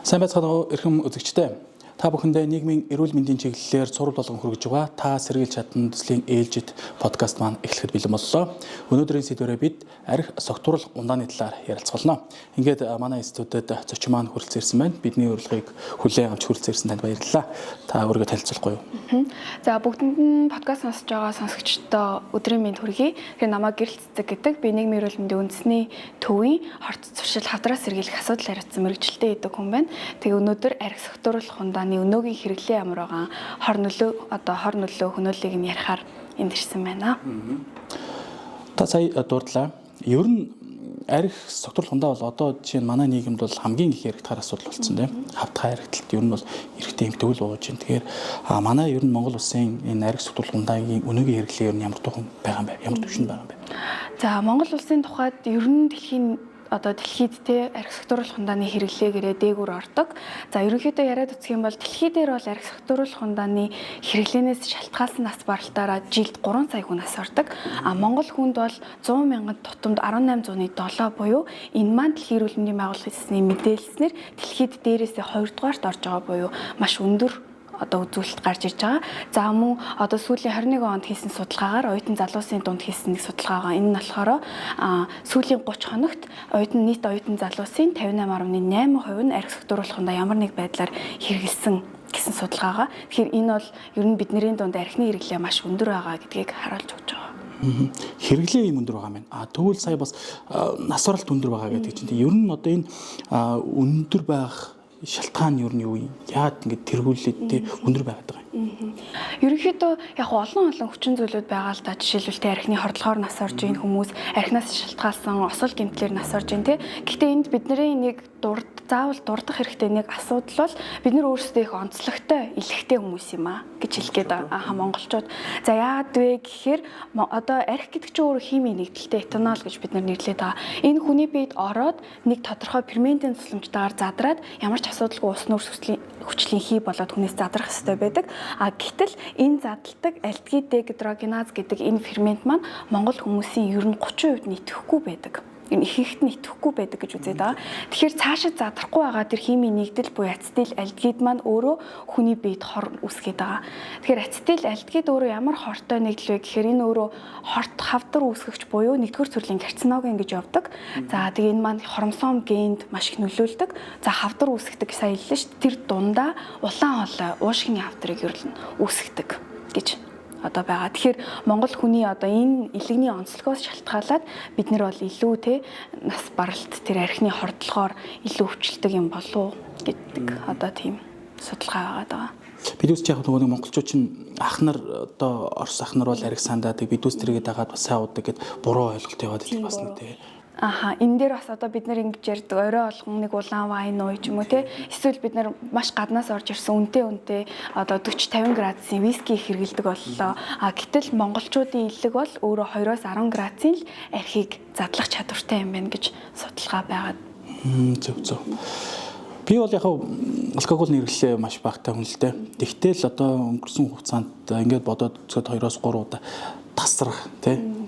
Сайн байцгаана уу эрхэм үзэгчдээ. Та бүхэндээ нийгмийн эрүүл мэндийн чиглэлээр сурал болгон хүргэж байгаа та сэргийлж чадна төслийн ээлжид подкаст маань эхлэхэд бэлэн боллоо. Өнөөдрийн сэдвээрээ бид архи согтуурал ундааны талаар ярилцгаболно. Ингээд манай студид зочин маань хүрэлцэн ирсэн байна. Бидний урилгыг хүлээн авч хүрэлцэн ирсэн танд баярлалаа. Та өөрийгөө танилцуулахгүй юу? За бүгдэнд нь подкаст сонсож байгаа сонсогчдоо өдрийн мэнд хүргэе. Тэгэхээр намайг Гэрэл Цэцэг гэдэг би нийгмийн эрүүл мэндийн үндэсний төвийн хорт зуршил хавдраас сэргийлэх асуудал хариуцсан мэрэгчлээ гэдэг хүн байна. Тэгээ өнөөдөр архи согтуурал ундааны өнөөгийн хэрэглээ ямар байгаа хор нөлөө хөнөөллийг нь ярихаар энд ирсэн байна. Та сая дурдлаа. Ер нь архи согтуурал ундаа бол одоо жишээ нь манай нийгэмд бол хамгийн их яригдахаар асуудал болсон тийм. Хавдгай харигдалт ер нь бол эрэгтэй эмтгүүл бууж байна. Тэгэхээр манай ер нь Монгол улсын энэ архи согтуурал ундаагийн өнөөгийн хэрэглээ ер нь ямар тухайн байгаа юм бэ? Ямар төвшөнд байгаа юм бэ? За Монгол улсын тухайд ер нь дэлхийд те архи согтуурал ундааны хэрэглээгээрээ дээгүүр ордог. За ерөнхийдөө яриад үзэх юм бол дэлхий дээр бол архи согтуурал ундааны хэрэглэнээс шалтгаалсан нас баралтаараа жилд 3 сая хүн нас ордог. Монгол хүнд бол 100 мянган тутамд 1807 буюу энэ маань дэлхийн эрүүл мэндийн байгууллагын мэдээлснээр дэлхийд дээрээсээ 2 дугаарт орж байгаа буюу маш өндөр үзүүлэлт гарч ирж байгаа. За мөн сүүлийн 21 онд хийсэн судалгаагаар оюутан залуусын дунд хийсэн нэг судалгаа байгаа. Энэ нь болохоор сүүлийн 30 хоногт нийт оюутан залуусын 58.8% нь архи согтуурал ундаа ямар нэг байдлаар хэрэгэлсэн гэсэн судалгаагаа. Тэгэхээр энэ бол ер нь бидний дунд архины хэрэглээ маш өндөр байгаа гэдгийг харуулж өгч байгаа. Хэрэглээ юм өндөр байгаа юм. Тэгвэл сая бас нас баралт өндөр байгаа гэдэг чинь. Ер нь одоо энэ өндөр байх шалтгаан нь юу юм? Яагаад ингэж тэргүүлээд өндөр байгаад байгаа юм? Ерөнхийдөө яг олон хүчин зүйлүүд байгаа л да. Жишээлбэл архины хордлогоор нас орж ийн хүмүүс, архинаас шалтгаалсан осол гэмтлэр нас орж ийн те. Гэхдээ энд бидний нэг заавал дурдах хэрэгтэй нэг асуудал бол бид нар өөрсдөө их онцлогтой, илэгтэй хүмүүс юм гэж хэлгээд байгаа монголчууд. За яагаад вэ гэхээр архи гэдэг чинь өөрөө химийн нэгдэлтэй этанол гэж бид нар нэрлэдэг байгаа. Энэ хүний биед ороод нэг тодорхой ферментийн тусламжтайгаар задраад ямар ч асуудалгүй ус нүүрс хүчлийн хий болоод хүнээс задрах ёстой байдаг. Гэтэл энэ задалдаг альдегид-дегидрогеназ гэдэг энэ фермент маань монгол хүмүүсийн ер нь 30% нийтэхгүй байдаг. Энэ ихэнхд нь итгэхгүй байдаг гэж үзээд байгаа. Тэгэхээр цаашид задрахгүй байгаа тэр химийн нэгдэл буюу ацетил альдегид маань өөрөө хүний биед хор үүсгээд байгаа. Тэгэхээр ацетил альдегид өөрөө ямар хортой нэгдэл вэ гэхээр энэ өөрөө хорт хавдар үүсгэгч буюу нэгдүгээр төрлийн карциноген гэж явдаг. За тэгээ энэ маань хромосом генд маш их нөлөөлдөг. За хавдар үүсгдэг сая хэллээ шүү дээ. Тэр дундаа улаан хоолой уушгины хавдрыг ерөлн үүсгдэг гэж байгаа. Тэгэхээр монгол хүний энэ илэгний онцлогоос шалтгаалаад бид нар бол илүү нас баралт тэр архины хордлогоор илүү өвчлөлдөг юм болов гэдэг тийм судалгаа байгаа. Бид үс яг нөгөө монголчууд чинь ахнар орос ахнар бол архи сандаадаг бид үс тэргээд дагаад бас сайн удаг гэд буруу ойлголт яваад идэх бас нэг Энэ дээр бас бид нар ингэж ярьдаг орой олгон нэг улаан вайн ууж юм уу эсвэл бид нар маш гаднаас орж ирсэн үнэтэй 40-50 градусын виски хэрэгэлдэг боллоо. Гэтэл монголчуудын илэг бол өөрөө 2-10 градусын л архийг задлах чадвартай юм байна гэж судалгаа байгаа. Зөв. Би бол яг алкогол хэрэглээ маш багтаа хүн л дээ. Тэгтэл өнгөрсөн хугацаанд ингээд бодоод зөвхөн 2-3 удаа тасрах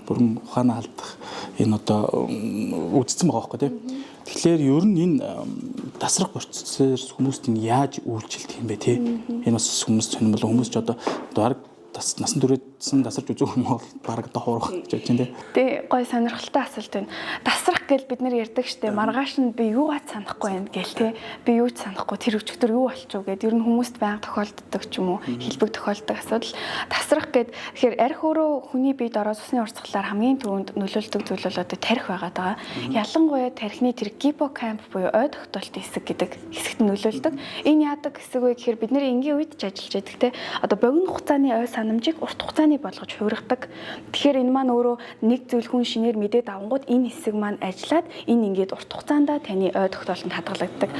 бүрэн ухаанаа алдах энэ үдцсэн байгаа байхгүй тийм. Тэгэхээр ер нь энэ тасрах процессээр хүмүүст нь яаж үйлчлэх юм бэ тийм. Энэ бас хүмүүс сонирмол хүмүүс ч бараг насан туршидсан тасарч үзэх юм бол бараг хуурах гэж байна тийм. Тэ гой сонирхолтой асуулт байна. Тасрах гэж бид нар ярьдаг штэ. Маргааш нь би юугаа санахгүй байна гээл те. Би юу ч санахгүй тэр өчигдөр юу болчихов гэд ер нь хүмүүст байнга тохиолддог ч юм уу хэлбэг тохиолддог асуудал. Тасрах гэд тэгэхээр архи өөрөө хүний биед ороод усны урсгалаар хамгийн түрүүнд нөлөөлдөг зүйл бол тархи байгаад байгаа. Ялангуяа тархины тэр гиппокамп буюу ой тогтоолтын хэсэг гэдэг хэсэгт нөлөөлдөг. Энэ яадаг хэсэг вэ гэхээр бид нэр энгийн үед ч ажиллаж байдаг те. Богино хугацааны ой санамжийг урт хугацааны болгож хувиргадаг. Тэгэхээр энэ маань өөрөө нэг зүйл хүн шинээр мэдээд авангууд энэ хэсэг маань ажиллаад энэ ингээд урт хугацаанд таны ой тогтоолтод хадгалагддаг.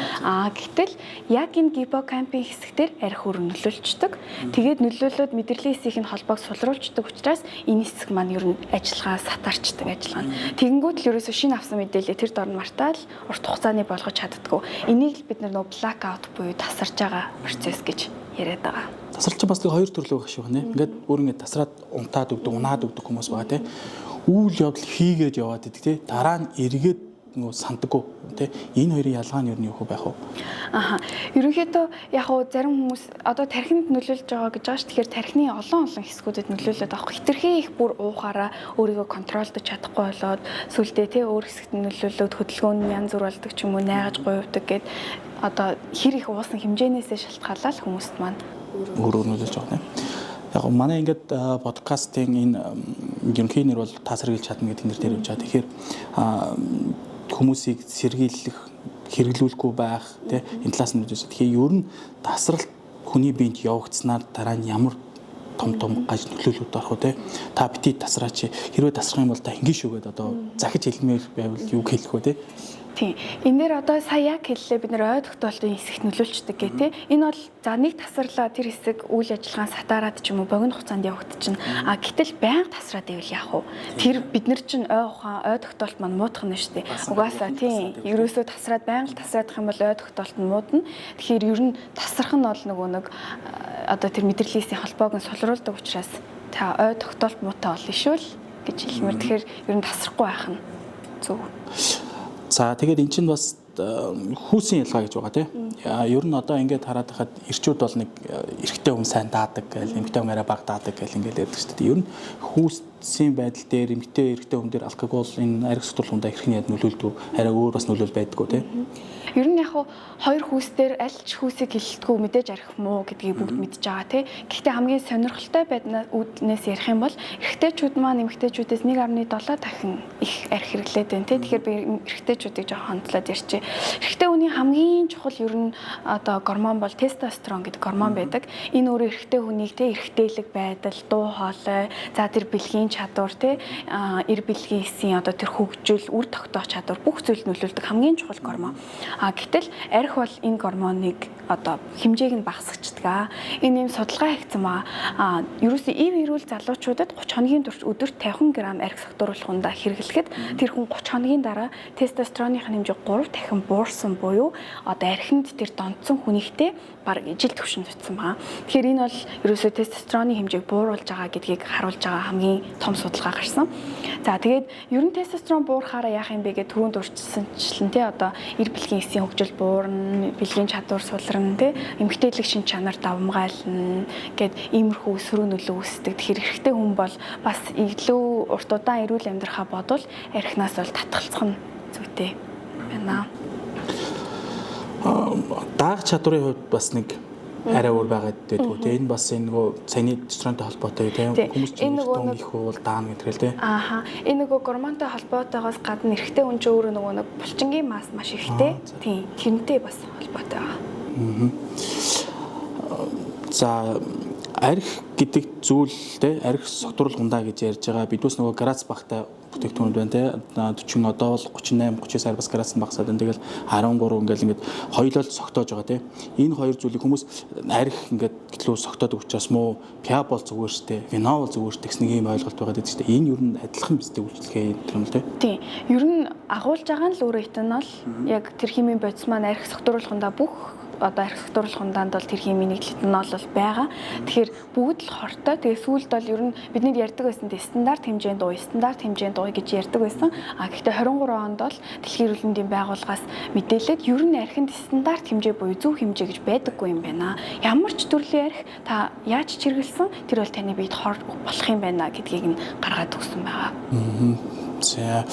Гэтэл яг энэ гиппокампын хэсэгтэр архи өөр нөлөөлчдөг. Тэгээд нөлөөлөд мэдрэлийн хэсгийн холбоог сулруулждаг учраас энэ хэсэг маань ер нь ажиллагаа сатарчдаг ажиллагаа. Тэгэнгүүт л ерөөсөө шинэ авсан мэдээлэл тэр дор нь мартаал урт хугацааны болгож чаддаггүй. Энийг л бид нар блэкаут буюу тасарч байгаа процесс гэж яриад байгаа. Тасарч бас нэг хоёр төрлөө байх шиг байна. Ингээд бүр ингээд тасраад унтаад өгдөг, унаад өгдөг хүмүүс байгаа тийм. үйл явдал хийгээд яваад идэг тий. Дараа нь эргээд нөгөө сандаггүй тий. Энэ хоёрын ялгаа нь юу нь юу байх вэ? Ерөнхийдөө яг хуу зарим хүмүүс одоо тархинд нөлөөлж байгаа гэж байгаа ш. Тэгэхээр тархины олон хэсгүүдэд нөлөөлөд авах хитрхи их бүр уухаараа өөрийгөө контролдож чадахгүй болоод сүлдээ тий өөр хэсэгт нөлөөлөд хөдөлгөөн нь янз бүр болдог ч юм уу найгаж гуйвдаг гэд одоо хэр их уусан хэмжээнээсээ шалтгаалаад хүмүүст маань өөрөө нөлөөлж байгаа юм. Яг манай ингээд подкастын энэ ерөнхий нэр бол та сэргийлж чадна гэдэг нэр дээр явж байгаа. Тэгэхээр хүмүүсийг сэргийлэх, хэрэглүүлэхгүй байх тий энэ талаас нь үзэж. Тэгэхээр ер нь тасралт хүний биед явагдсанаар дараа нь ямар том гаж нөлөөлөлд орох вэ тий? Та бити тасраач. Хэрвээ тасрах юм бол та хингийн шүүгээд одоо захиж хэлмээр байвал юу хэлэх вэ тий? Тийм. Энэ дээр одоо сая яг хэллээ бид нэр ой тогтоолтын хэсэгт нөлөөлчдөг гэх тий. Энэ бол за нэг тасарлаа тэр хэсэг үйл ажиллагаан сатаараад ч юм уу богино хугацаанд явагдчихна. Гэтэл байнга тасраад ивэл яах вэ? Тэр бид нар чинь ой ухаан ой тогтоолт маань муудах нь шүү дээ. Угаасаа тийм. Ерөөсөө тасраад байнга тасраадах юм бол ой тогтоолт нь муудна. Тэгэхээр ер нь тасрах нь бол нөгөө нэг одоо тэр мэдрэлийн холбоог нь сулруулдаг учраас та ой тогтоолт муутай болно шүү л гэж хэлмээр. Тэгэхээр ер нь тасрахгүй байх нь зөв. За тэгээд эн чинь бас хүүсийн ялгаа гэж байгаа тийм. Ер нь одоо ингээд хараад байхад эрчүүд бол нэг эрэгтэй хүн сайн даадаг гэл, эмэгтэй хүн арай бага даадаг гэл ингээд ярьдаг шүү дээ. Ер нь хүүсийн байдал дээр эмэгтэй эрэгтэй хүн дээр алкогол энэ ариг сэтгүүл хундаа хэрхэн яд нөлөөлдөг, арай өөр бас нөлөөл байдаггүй тийм. Ер нь яг хоёр хүүс дээр аль ч хүүсийг хилэлтгүй мэдээж арих муу гэдгийг бүгд мэдж байгаа тий. Гэхдээ хамгийн сонирхолтой байднаас ярих юм бол эрэгтэйчүүд маань эмэгтэйчүүдээс 1.7 дахин их арих хэрэглээд байна тий. Тэгэхээр би эрэгтэйчүүдийг жоохон хандлаад ярьчих. Эрэгтэй хүний хамгийн чухал ер нь одоо гормон бол тестостерон гэдэг гормон байдаг. Энэ өөрөө эрэгтэй хүнийг тий эрэгтэйлэг байдал, дуу хоолой, за тэр бэлгийн чадвар тий эр бэлгийн эсийн одоо тэр хөгжил, үр тогтоох чадвар бүх зүйлд нөлөөлдөг хамгийн чухал гормон. Гэтэл арх бол энэ гормоныг одоо хэмжээг нь багасгачдаг. Энэ юм судалгаа хийгдсэн маа. Ерөөсөө ив эрүүл залуучуудад 30 хоногийн турш өдөрт 50 г арх согтууруулах хундаа хэрэглэхэд тэр хүн 30 хоногийн дараа тестостероны хэмжээ 3 дахин буурсан буюу одоо архинд тэр донтсон хүнийхтэй баг ижил түвшинд очсон байгаа. Тэгэхээр энэ бол ерөөсөө тестостероны хэмжээг бууруулж байгаа гэдгийг харуулж байгаа хамгийн том судалгаа гарсан. За тэгээд ер нь тестостерон буурахаараа яах юм бэ гэдэг түрүүнд урьдчилсан тий одоо эр бэлгийн эсийн хөгжил буурна, бэлгийн чадвар сулрна тий эмгтээлэг шин чанар давмгайлна гэд иймэрхүү сөрөг нөлөө үүсдэг. Тэгэхээр эрэгтэй хүн бол бас илүү урт удаан эрүүл амьдрахаа бодвол архинаас бол татгалзах нь зүйтэй байна. Даах чадварын хувьд бас нэг арай өөр байгаад байдгүй тийм. Энэ бас энэ нөгөө цайны тестостеронтой холбоотой тийм. Хүмүүс чинь нөгөө их уул даана гэдэг л тийм. Энэ нөгөө гормонтой холбоотойгоос гадна эрэгтэй хүн ч өөрөө нөгөө нэг булчингийн масс маш ихтэй. Тийм. Тэрнтэй бас холбоотой байгаа. За арх гэдэг зүйл те арх согтууруулах хундаа гэж ярьж байгаа. Бидүүс нөгөө грац багтай бүтээгдэхүүнүүд байна те 40 одоо бол 38 39 сар бас грац багсаад байна. Тэгэл 13 ингээл ингээд хоёулаа согтоож байгаа те. Энэ хоёр зүйлийг хүмүүс арх ингээд гэтлүү согтоодог учраас муу пиа бол зүгээр штэ вино бол зүгээр штэ гэсэн нэг юм ойлголт байгаа гэдэг чинь энэ ер нь адилхан бистэй үйлчлэгээ юм те. Тийм. Ер нь агуулж байгаа нь л өөрөө этанол яг тэр химийн бодис маань арх согтууруулах хундаа бүх одоо арх согтууруулах хундаанд бол тэр химийн этанол бол байгаа. Тэгэхээр бүгд л хортой. Тэгээ сүүлд бол ер нь бидний ярьдаг байсан те стандарт хэмжээнд уу гэж ярьдаг байсан. Гэхдээ 23 онд бол Дэлхийн эрүүл мэндийн байгууллагаас мэдээлээд ер нь архинд стандарт хэмжээ буюу зөв хэмжээ гэж байдаггүй юм байна. Ямар ч төрлийн арх та яаж чиргэлсэн тэр бол таны биед хор болох юм байна гэдгийг нь гаргаад өгсөн байгаа. За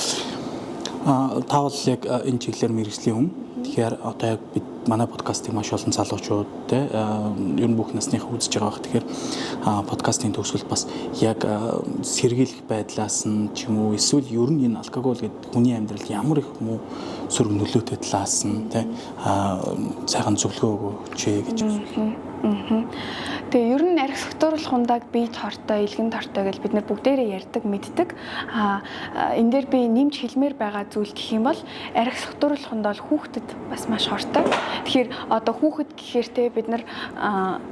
та бол яг энэ чиглэлээр мэргэжлийн хүн. Тэгэхээр одоо яг бид манай подкастыг маш олон залуучууд те ер нь бүх насныхаа үзэж байгаа бах. Тэгэхээр подкастын төгсгөлд бас яг сэргийлэх байдлаас нь ч юм уу эсвэл ер нь энэ алкогол гэдэг хүний амьдралд ямар их муу сөрөг нөлөөтэй талаас нь те сайхан зөвлөгөө өгөөч гэж байна. Тэгээ ер нь арх согтууруулах хундааг биед хортой, илгэн тортой гэж бид нар бүгдээрээ ярьдаг, мэддэг. Энэ дээр би нэмж хэлмээр байгаа зүйл гэх юм бол арх согтууруулах хундаа бол хүүхдэд бас маш хортой. Тэгэхээр одоо хүүхэд гэхээр те бид нар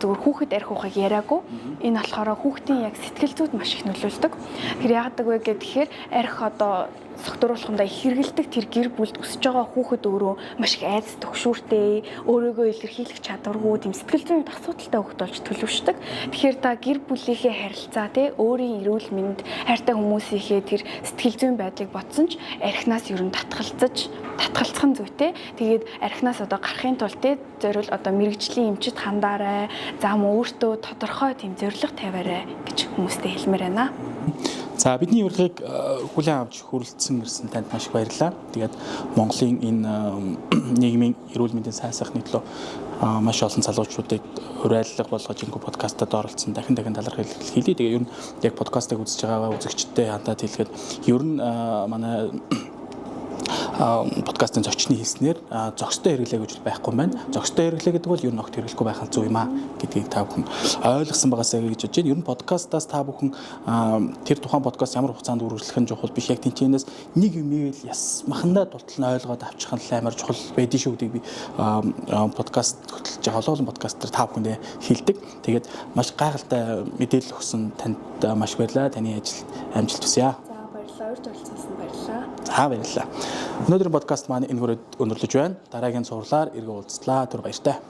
зөвхөн хүүхэд арх ухааг яриаггүй. Энэ болохоор хүүхдийн яг сэтгэл зүйд маш их нөлөөлдөг. Тэгэхээр яадаг вэ гэхээр арх одоо согтууруулахындаа их хэрэгэлдэг тэр гэр бүлд өсөж байгаа хүүхэд өөрөө маш их айдас төгшүүртэй, өөрийгөө илэрхийлэх чадваргүй, тэм сэтгэл зүйн асуудалтай хүүхэд болж төлөвшдөг. Тэгэхээр та гэр бүлийнхээ харилцаа те өөрийн эрүүл мэнд, хайртай хүмүүсийнхээ тэр сэтгэл зүйн байдлыг бодсон ч архинаас ер нь татгалцах нь зүйтэй. Тэгээд архинаас одоо гарахын тулд те зориул одоо мэрэгжлийн эмчит хандаарай, зам өөртөө тодорхой тийм зорилго тавиарай гэж хүмүүстээ хэлмээр байна. За бидний урилгыг хүлээн авч хүрэлцэн ирсэн танд маш их баярлалаа. Тэгээд Монголын энэ нийгмийн эрүүл мэндийн сайнсахны төлөө маш олон залуучуудыг уриалга болгож энэ подкастад оролцсон дахин талархал хэлье. Тэгээд ер нь яг подкастыг үзэж байгаа үзэгчдтэй хандаад хэлгээд ер нь манай подкастын зочны хэлснээр зөкстэй хэрэглээ гэж байхгүй юм байна. Зөкстэй хэрэглээ гэдэг бол ер нь огт хэрэглэхгүй байх нь зүг юм аа гэдгийг та бүхэн ойлгосон байгаасаа гэж бодож байна. Ер нь подкастаас та бүхэн тэр тухайн подкаст ямар хугацаанд үргэлжлэх нь чухал биш. Яг тэнцэнээс нэг юмыг ясмахандаа тултал нь ойлгоод авчих нь амар чухал байдгийн шүү гэдгийг би подкаст хөтлөж байгаа олон подкастер та бүхэндээ хэлдэг. Тэгээд маш гайхалтай мэдээлэл өгсөн танд маш баярлалаа. Таны ажил амжилт хүсье. За баярлалаа. Урьд оролцсон баярлалаа. За баярлалаа. Өнөөдрийн подкаст маань энэ өндөрлөж байна. Дараагийн цувралаар эргэн уулзлаа. Түр баяртай.